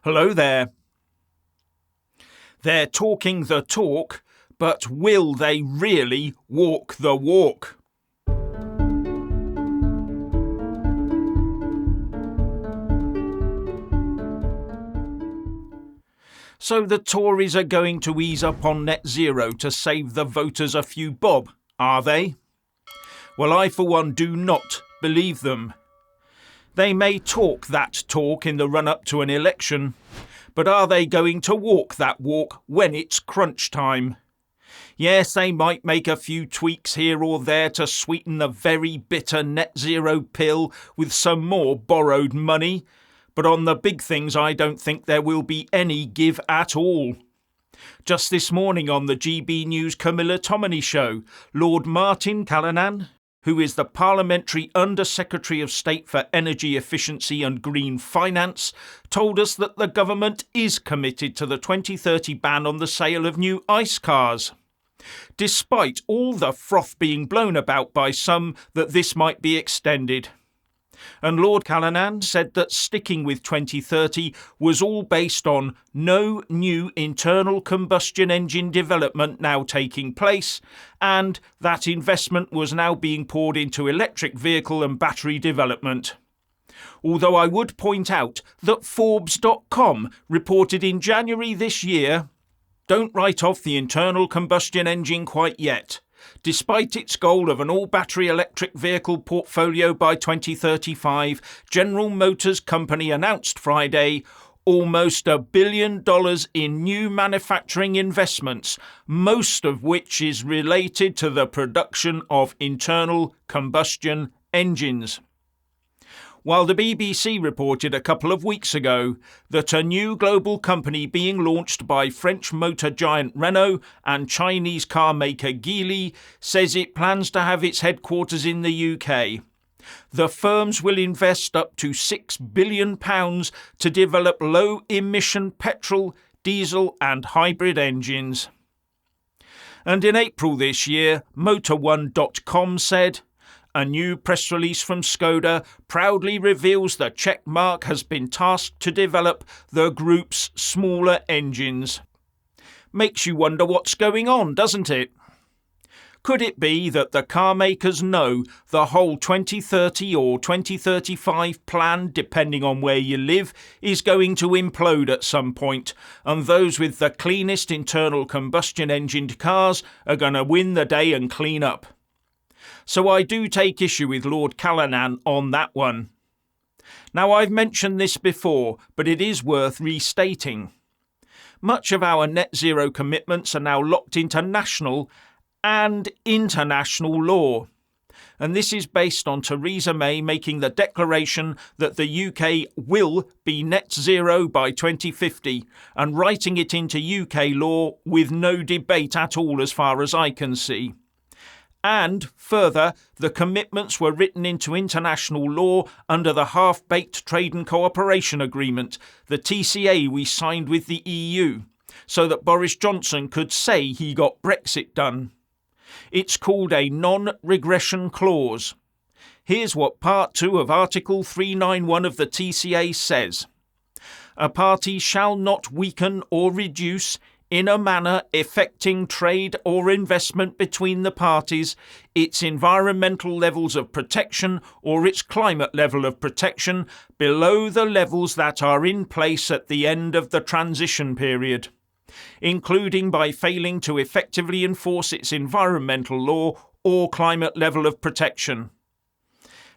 Hello there. They're talking the talk, but will they really walk the walk? So the Tories are going to ease up on net zero to save the voters a few bob, are they? Well, I for one do not believe them. They may talk that talk in the run-up to an election, but are they going to walk that walk when it's crunch time? Yes, they might make a few tweaks here or there to sweeten the very bitter net zero pill with some more borrowed money, but on the big things I don't think there will be any give at all. Just this morning on the GB News Camilla Tominey show, Lord Martin Callanan, who is the Parliamentary Under-Secretary of State for Energy Efficiency and Green Finance, told us that the government is committed to the 2030 ban on the sale of new ICE cars, despite all the froth being blown about by some that this might be extended. And Lord Callanan said that sticking with 2030 was all based on no new internal combustion engine development now taking place, and that investment was now being poured into electric vehicle and battery development. Although I would point out that Forbes.com reported in January this year, "Don't write off the internal combustion engine quite yet. Despite its goal of an all-battery electric vehicle portfolio by 2035, General Motors Company announced Friday almost $1 billion in new manufacturing investments, most of which is related to the production of internal combustion engines." While the BBC reported a couple of weeks ago that a new global company being launched by French motor giant Renault and Chinese car maker Geely says it plans to have its headquarters in the UK. The firms will invest up to £6 billion to develop low-emission petrol, diesel and hybrid engines. And in April this year, Motor1.com said, "A new press release from Skoda proudly reveals that Czech Mark has been tasked to develop the group's smaller engines." Makes you wonder what's going on, doesn't it? Could it be that the car makers know the whole 2030 or 2035 plan, depending on where you live, is going to implode at some point, and those with the cleanest internal combustion engined cars are going to win the day and clean up? So I do take issue with Lord Callanan on that one. Now, I've mentioned this before, but it is worth restating. Much of our net zero commitments are now locked into national and international law. And this is based on Theresa May making the declaration that the UK will be net zero by 2050 and writing it into UK law with no debate at all as far as I can see. And further, the commitments were written into international law under the Half-Baked Trade and Cooperation Agreement, the TCA we signed with the EU, so that Boris Johnson could say he got Brexit done. It's called a non-regression clause. Here's what Part 2 of Article 391 of the TCA says. "A party shall not weaken or reduce in a manner affecting trade or investment between the parties, its environmental levels of protection or its climate level of protection below the levels that are in place at the end of the transition period, including by failing to effectively enforce its environmental law or climate level of protection."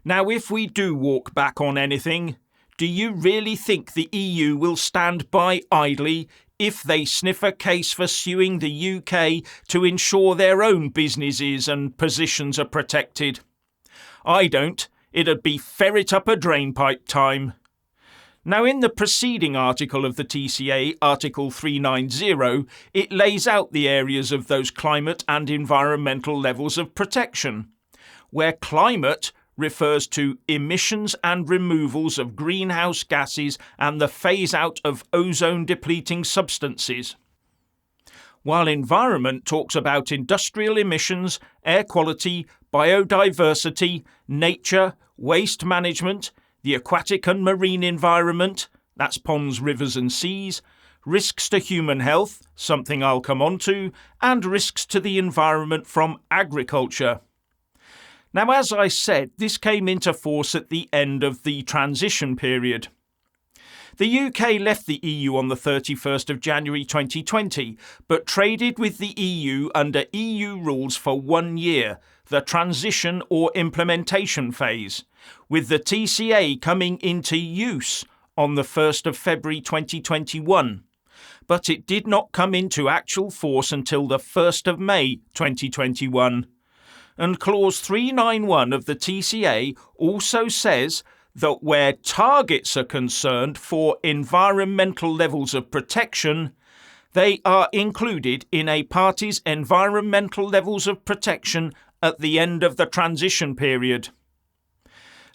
Now, if we do walk back on anything, do you really think the EU will stand by idly if they sniff a case for suing the UK to ensure their own businesses and positions are protected? I don't. It'd be ferret up a drainpipe time. Now, in the preceding article of the TCA, Article 390, it lays out the areas of those climate and environmental levels of protection, where climate refers to emissions and removals of greenhouse gases and the phase-out of ozone-depleting substances, while environment talks about industrial emissions, air quality, biodiversity, nature, waste management, the aquatic and marine environment, that's ponds, rivers and seas, risks to human health, something I'll come on to, and risks to the environment from agriculture. Now, as I said, this came into force at the end of the transition period. The UK left the EU on the 31st of January 2020, but traded with the EU under EU rules for 1 year, the transition or implementation phase, with the TCA coming into use on the 1st of February 2021. But it did not come into actual force until the 1st of May 2021. And Clause 391 of the TCA also says that where targets are concerned for environmental levels of protection, they are included in a party's environmental levels of protection at the end of the transition period.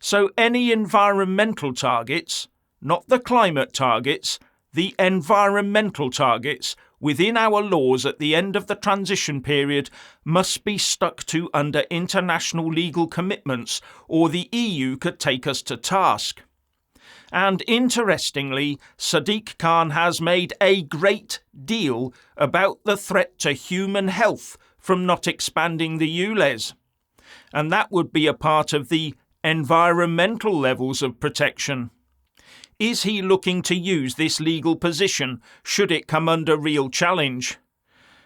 So any environmental targets, not the climate targets, the environmental targets within our laws at the end of the transition period must be stuck to under international legal commitments, or the EU could take us to task. And interestingly, Sadiq Khan has made a great deal about the threat to human health from not expanding the ULEZ. And that would be a part of the environmental levels of protection. Is he looking to use this legal position should it come under real challenge?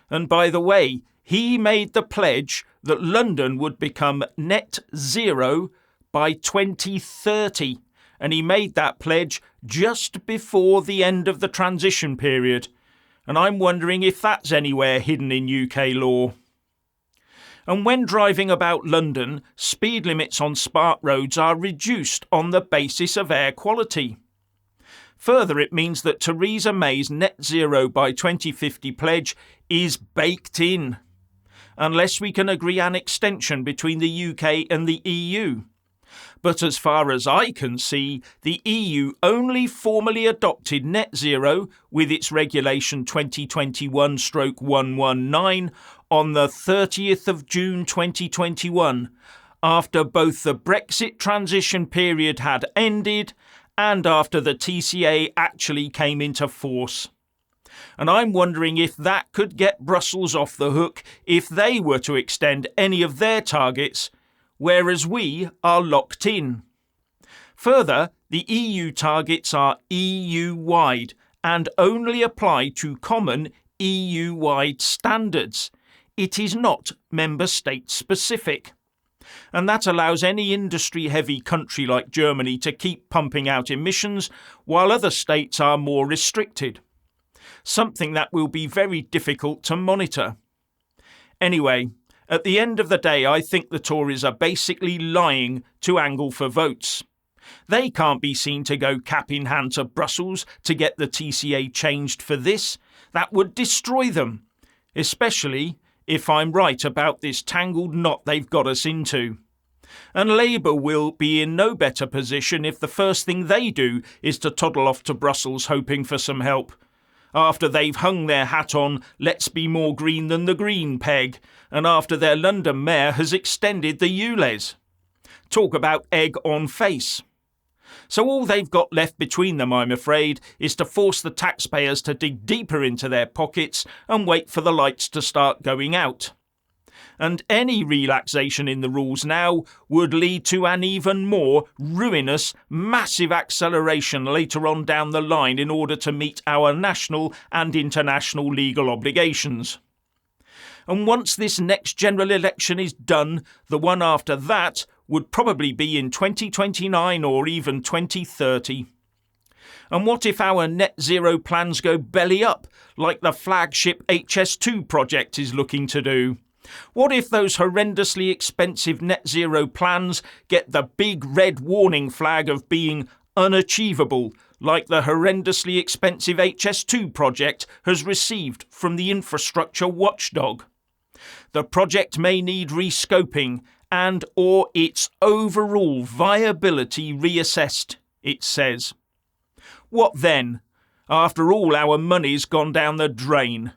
And by the way, he made the pledge that London would become net zero by 2030, and he made that pledge just before the end of the transition period. And I'm wondering if that's anywhere hidden in UK law. And when driving about London, speed limits on smart roads are reduced on the basis of air quality. Further, it means that Theresa May's net zero by 2050 pledge is baked in, unless we can agree an extension between the UK and the EU. But as far as I can see, the EU only formally adopted net zero with its regulation 2021/119 on the 30th of June 2021, after both the Brexit transition period had ended and after the TCA actually came into force. And I'm wondering if that could get Brussels off the hook if they were to extend any of their targets, whereas we are locked in. Further, the EU targets are EU-wide and only apply to common EU-wide standards. It is not member state specific. And that allows any industry-heavy country like Germany to keep pumping out emissions, while other states are more restricted. Something that will be very difficult to monitor. Anyway, at the end of the day, I think the Tories are basically lying to angle for votes. They can't be seen to go cap in hand to Brussels to get the TCA changed for this. That would destroy them, especially if I'm right about this tangled knot they've got us into. And Labour will be in no better position if the first thing they do is to toddle off to Brussels hoping for some help, after they've hung their hat on "let's be more green than the green" peg, and after their London mayor has extended the ULEZ. Talk about egg on face. So all they've got left between them, I'm afraid, is to force the taxpayers to dig deeper into their pockets and wait for the lights to start going out. And any relaxation in the rules now would lead to an even more ruinous, massive acceleration later on down the line in order to meet our national and international legal obligations. And once this next general election is done, the one after that would probably be in 2029 or even 2030. And what if our net zero plans go belly up, like the flagship HS2 project is looking to do? What if those horrendously expensive net zero plans get the big red warning flag of being unachievable, like the horrendously expensive HS2 project has received from the infrastructure watchdog? The project may need rescoping and or its overall viability reassessed, it says. What then? After all, our money's gone down the drain.